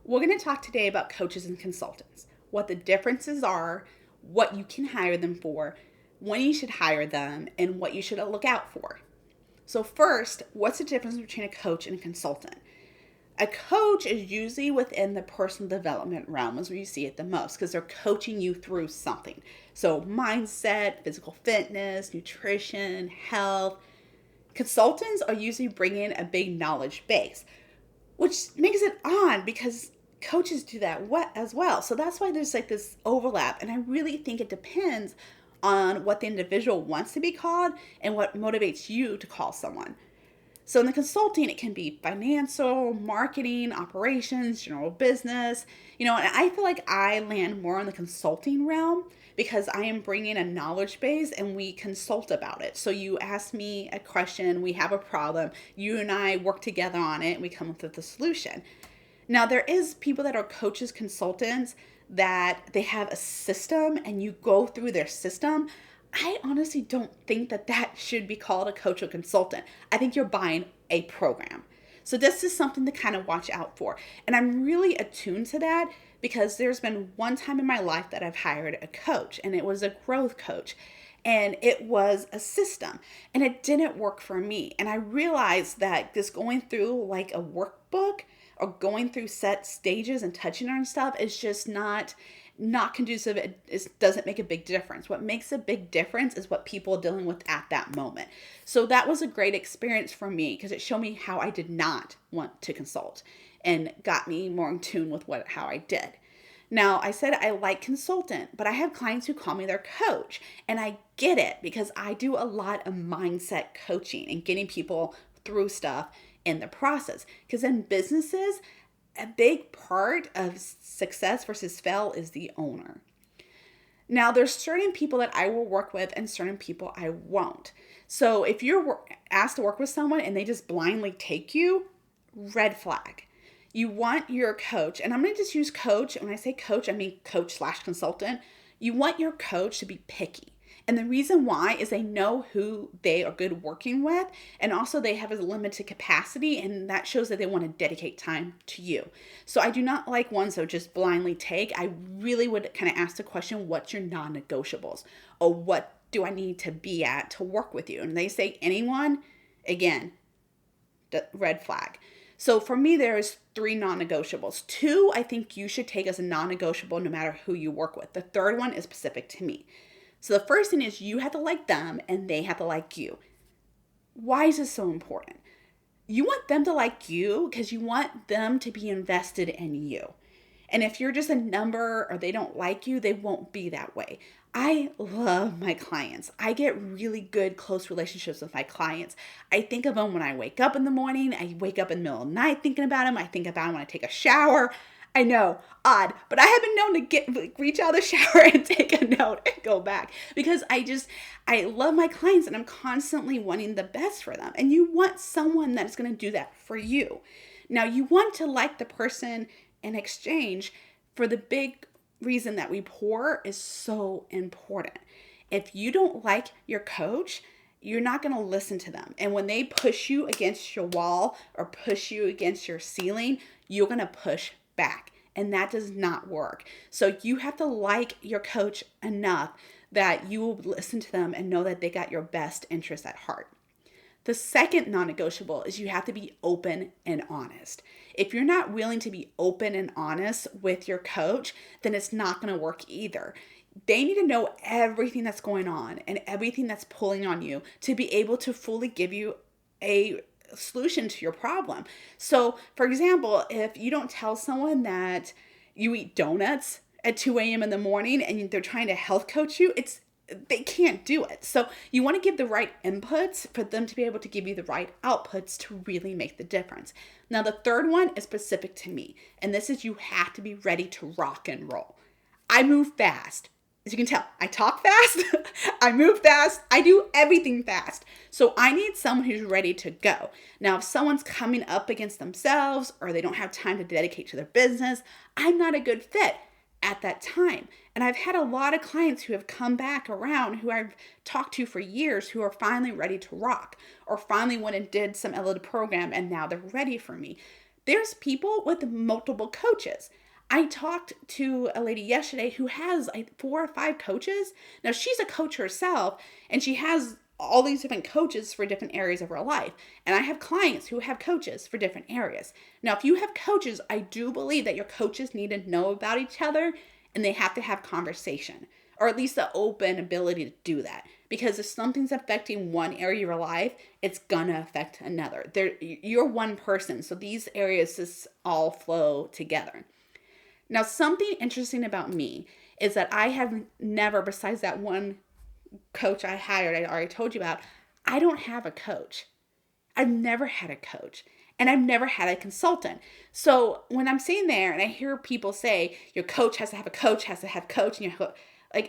We're going to talk today about coaches and consultants, what the differences are, what you can hire them for, when you should hire them, and what you should look out for. So first, what's the difference between a coach and a consultant? A coach is usually within the personal development realm is where you see it the most because they're coaching you through something. So mindset, physical fitness, nutrition, health. Consultants are usually bringing a big knowledge base, which makes it odd because coaches do that as well. So that's why there's like this overlap. And I really think it depends on what the individual wants to be called and what motivates you to call someone. So in the consulting, it can be financial, marketing, operations, general business, and I feel like I land more in the consulting realm because I am bringing a knowledge base and we consult about it. So you ask me a question, we have a problem, you and I work together on it, and we come up with a solution. Now, there is people that are coaches, consultants, that they have a system and you go through their system. I honestly don't think that should be called a coach or consultant. I think you're buying a program. So this is something to kind of watch out for. And I'm really attuned to that because there's been one time in my life that I've hired a coach, and it was a growth coach. And it was a system, and it didn't work for me. And I realized that just going through like a workbook or going through set stages and touching on stuff is just not conducive. It doesn't make a big difference. What makes a big difference is what people are dealing with at that moment. So that was a great experience for me because it showed me how I did not want to consult and got me more in tune with how I did. Now, I said I like consultant, but I have clients who call me their coach, and I get it because I do a lot of mindset coaching and getting people through stuff in the process. Because in businesses, a big part of success versus fail is the owner. Now, there's certain people that I will work with and certain people I won't. So if you're asked to work with someone and they just blindly take you, red flag. You want your coach, and I'm going to just use coach. When I say coach, I mean coach/consultant. You want your coach to be picky. And the reason why is they know who they are good working with, and also they have a limited capacity, and that shows that they want to dedicate time to you. So I do not like ones that just blindly take. I really would kind of ask the question, what's your non-negotiables? Or what do I need to be at to work with you? And they say anyone, again, red flag. So for me, there's 3 non-negotiables. 2, I think you should take as a non-negotiable no matter who you work with. The third one is specific to me. So the first thing is you have to like them and they have to like you. Why is this so important? You want them to like you because you want them to be invested in you. And if you're just a number or they don't like you, they won't be that way. I love my clients. I get really good, close relationships with my clients. I think of them when I wake up in the morning. I wake up in the middle of the night thinking about them. I think about them when I take a shower. I know, odd, but I have been known to reach out of the shower and take a note and go back because I love my clients and I'm constantly wanting the best for them. And you want someone that is going to do that for you. Now, you want to like the person in exchange for the big reason that rapport is so important. If you don't like your coach, you're not going to listen to them. And when they push you against your wall or push you against your ceiling, you're going to push back. And that does not work. So you have to like your coach enough that you will listen to them and know that they got your best interest at heart. The second non-negotiable is you have to be open and honest. If you're not willing to be open and honest with your coach, then it's not going to work either. They need to know everything that's going on and everything that's pulling on you to be able to fully give you a solution to your problem. So, for example, if you don't tell someone that you eat donuts at 2 a.m. in the morning and they're trying to health coach you, they can't do it. So you want to give the right inputs for them to be able to give you the right outputs to really make the difference. Now, the third one is specific to me, and this is you have to be ready to rock and roll. I move fast. As you can tell, I talk fast, I move fast, I do everything fast. So I need someone who's ready to go. Now, if someone's coming up against themselves or they don't have time to dedicate to their business, I'm not a good fit at that time. And I've had a lot of clients who have come back around who I've talked to for years who are finally ready to rock or finally went and did some LLD program and now they're ready for me. There's people with multiple coaches. I talked to a lady yesterday who has like 4 or 5 coaches. Now she's a coach herself and she has all these different coaches for different areas of her life. And I have clients who have coaches for different areas. Now, if you have coaches, I do believe that your coaches need to know about each other and they have to have conversation, or at least the open ability to do that. Because if something's affecting one area of your life, it's gonna affect another. You're one person, so these areas just all flow together. Now, something interesting about me is that I have never, besides that one coach I hired, I already told you about, I don't have a coach. I've never had a coach. And I've never had a consultant. So when I'm sitting there and I hear people say, your coach has to have a coach, has to have a coach, and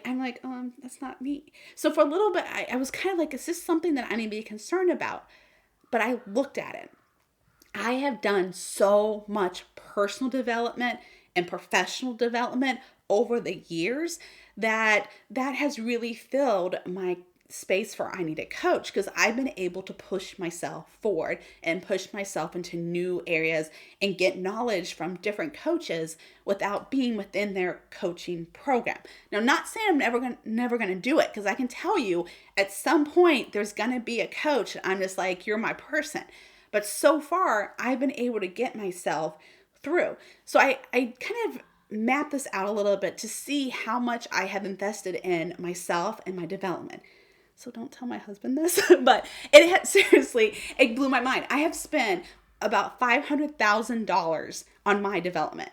I'm like, that's not me. So for a little bit, I was kind of like, is this something that I need to be concerned about? But I looked at it. I have done so much personal development and professional development over the years that has really filled my space for I need a coach, because I've been able to push myself forward and push myself into new areas and get knowledge from different coaches without being within their coaching program. Now, not saying I'm never gonna do it, because I can tell you at some point there's gonna be a coach and I'm just like, you're my person. But so far I've been able to get myself through. So I kind of map this out a little bit to see how much I have invested in myself and my development. So don't tell my husband this, but seriously, it blew my mind. I have spent about $500,000 on my development.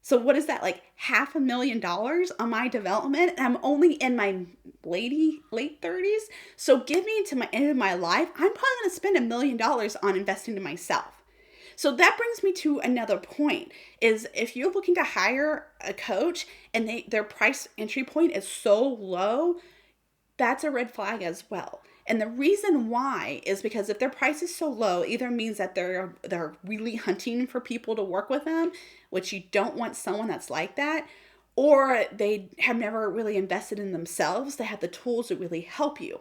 So what is that, like $500,000 on my development? And I'm only in my late 30s. So getting to my end of my life, I'm probably going to spend $1 million on investing in myself. So that brings me to another point, is if you're looking to hire a coach and their price entry point is so low, that's a red flag as well. And the reason why is because if their price is so low, either means that they're really hunting for people to work with them, which you don't want someone that's like that, or they have never really invested in themselves to have the tools to really help you.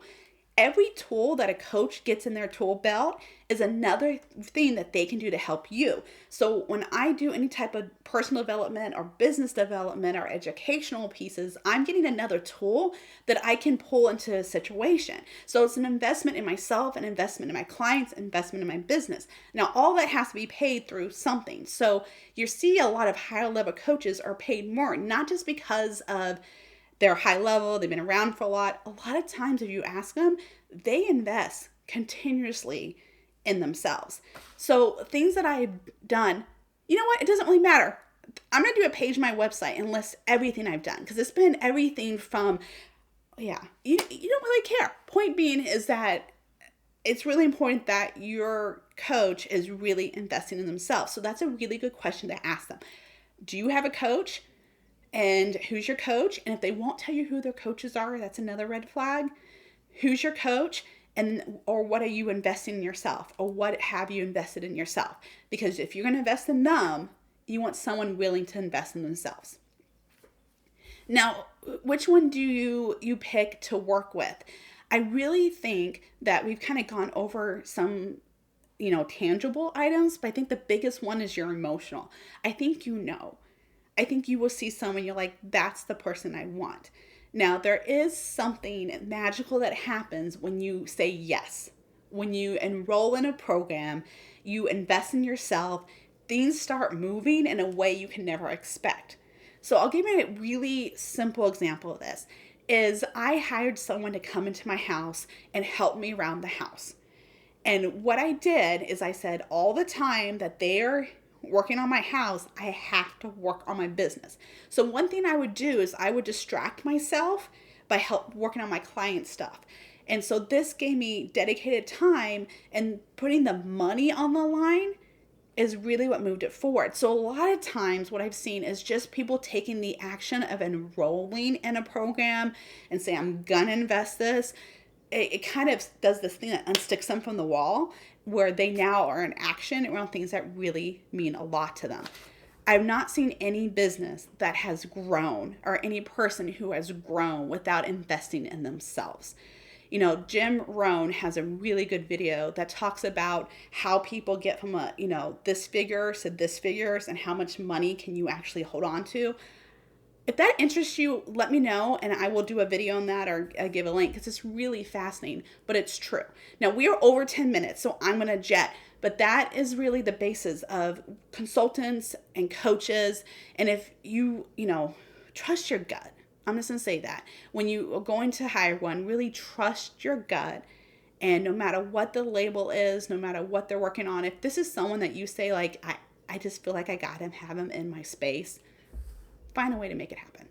Every tool that a coach gets in their tool belt is another thing that they can do to help you. So when I do any type of personal development or business development or educational pieces, I'm getting another tool that I can pull into a situation. So it's an investment in myself, an investment in my clients, investment in my business. Now, all that has to be paid through something. So you see a lot of higher level coaches are paid more, not just because of they're high level, they've been around for a lot. A lot of times if you ask them, they invest continuously in themselves. So things that I've done, you know what? It doesn't really matter. I'm going to do a page on my website and list everything I've done, because it's been everything from, you don't really care. Point being is that it's really important that your coach is really investing in themselves. So that's a really good question to ask them. Do you have a coach? And who's your coach? And if they won't tell you who their coaches are, that's another red flag. Who's your coach? Or what are you investing in yourself? Or what have you invested in yourself? Because if you're going to invest in them, you want someone willing to invest in themselves. Now, which one do you pick to work with? I really think that we've kind of gone over some, tangible items, but I think the biggest one is your emotional. I think I think you will see someone you're like, that's the person I want. Now, there is something magical that happens when you say yes. When you enroll in a program, you invest in yourself, things start moving in a way you can never expect. So I'll give you a really simple example of this. Is I hired someone to come into my house and help me around the house. And what I did is I said, all the time that they're working on my house, I have to work on my business. So one thing I would do is I would distract myself by working on my client stuff. And so this gave me dedicated time, and putting the money on the line is really what moved it forward. So a lot of times what I've seen is just people taking the action of enrolling in a program and say, I'm gonna invest this. It kind of does this thing that unsticks them from the wall, where they now are in action around things that really mean a lot to them. I've not seen any business that has grown, or any person who has grown without investing in themselves. Jim Rohn has a really good video that talks about how people get from this figure to this figures and how much money can you actually hold on to. If that interests you, let me know and I will do a video on that or give a link because it's really fascinating, but it's true. Now we are over 10 minutes, so I'm going to jet, but that is really the basis of consultants and coaches. And if trust your gut. I'm just going to say that. When you are going to hire one, really trust your gut. And no matter what the label is, no matter what they're working on, if this is someone that you say, like, I just feel like I got him, have him in my space, find a way to make it happen.